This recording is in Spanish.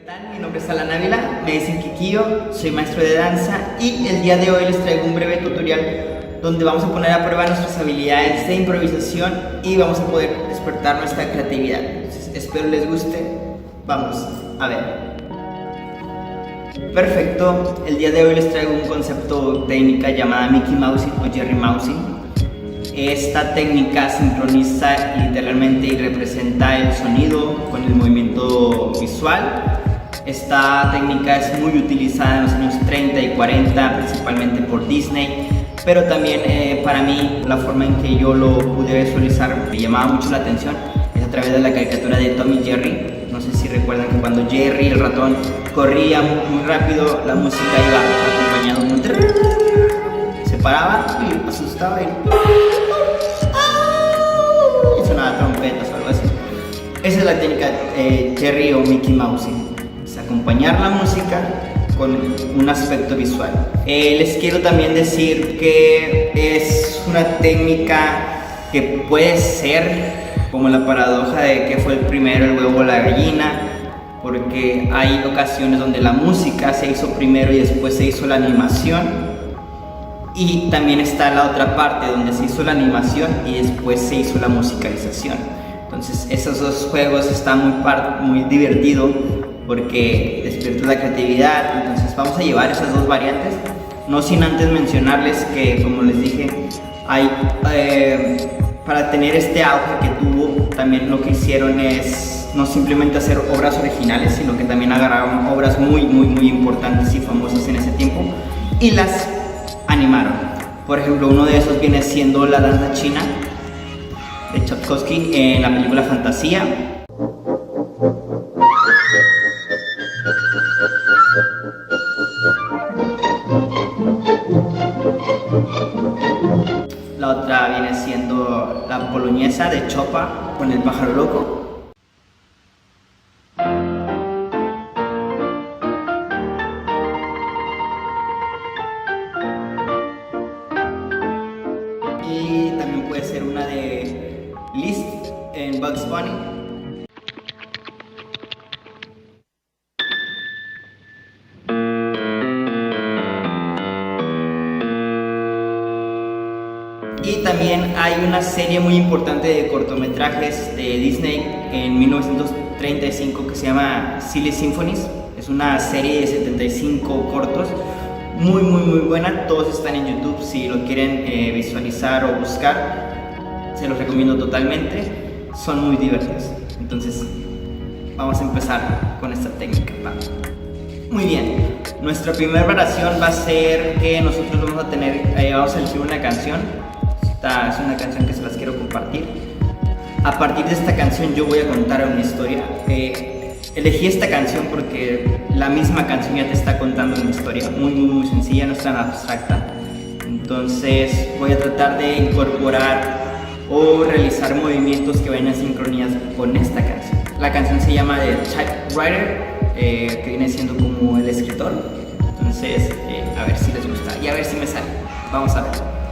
tal? Mi nombre es Alan Ávila, me dicen Kikio, soy maestro de danza y el día de hoy les traigo un breve tutorial donde vamos a poner a prueba nuestras habilidades de improvisación y vamos a poder despertar nuestra creatividad. Entonces, espero les guste. Vamos a ver. Perfecto, el día de hoy les traigo un concepto técnica llamada Mickey Mousing o Jerry Mousing. Esta técnica sincroniza literalmente y representa el sonido con el movimiento visual. Esta técnica es muy utilizada en los años 30 y 40, principalmente por Disney, pero también para mí la forma en que yo lo pude visualizar me llamaba mucho la atención es a través de la caricatura de Tom y Jerry. No sé si recuerdan que cuando Jerry, el ratón, corría muy rápido, la música iba acompañando, se paraba y asustaba y sonaba trompetas o algo así. Esa es la técnica Jerry o Mickey Mousing, es acompañar la música con un aspecto visual. Les quiero también decir que es una técnica que puede ser como la paradoja de que fue el primero, el huevo o la gallina, porque hay ocasiones donde la música se hizo primero y después se hizo la animación, y también está la otra parte donde se hizo la animación y después se hizo la musicalización. Entonces esos dos juegos están muy divertidos porque despierta la creatividad. Entonces vamos a llevar esas dos variantes, no sin antes mencionarles que, como les dije, hay para tener este auge que tuvo, también lo que hicieron es no simplemente hacer obras originales, sino que también agarraron obras muy importantes y famosas en ese tiempo y las animaron. Por ejemplo, uno de esos viene siendo la danza china de Tchaikovsky en la película Fantasía. La otra viene siendo la Poloñesa de Chopin con el pájaro loco. Y también puede ser una de Liszt en Bugs Bunny. Y también hay una serie muy importante de cortometrajes de Disney en 1935 que se llama Silly Symphonies. Es una serie de 75 cortos, muy buena. Todos están en YouTube, si lo quieren visualizar o buscar, se los recomiendo totalmente. Son muy divertidos. Entonces vamos a empezar con esta técnica. Muy bien, nuestra primera variación va a ser que nosotros vamos a elegir una canción. Esta es una canción que se las quiero compartir. A partir de esta canción yo voy a contar una historia. Elegí esta canción porque la misma canción ya te está contando una historia muy sencilla, no es tan abstracta. Entonces voy a tratar de incorporar o realizar movimientos que vayan en sincronía con esta canción. La canción se llama The Typewriter, que viene siendo como el escritor. Entonces a ver si les gusta y a ver si me sale. Vamos a ver.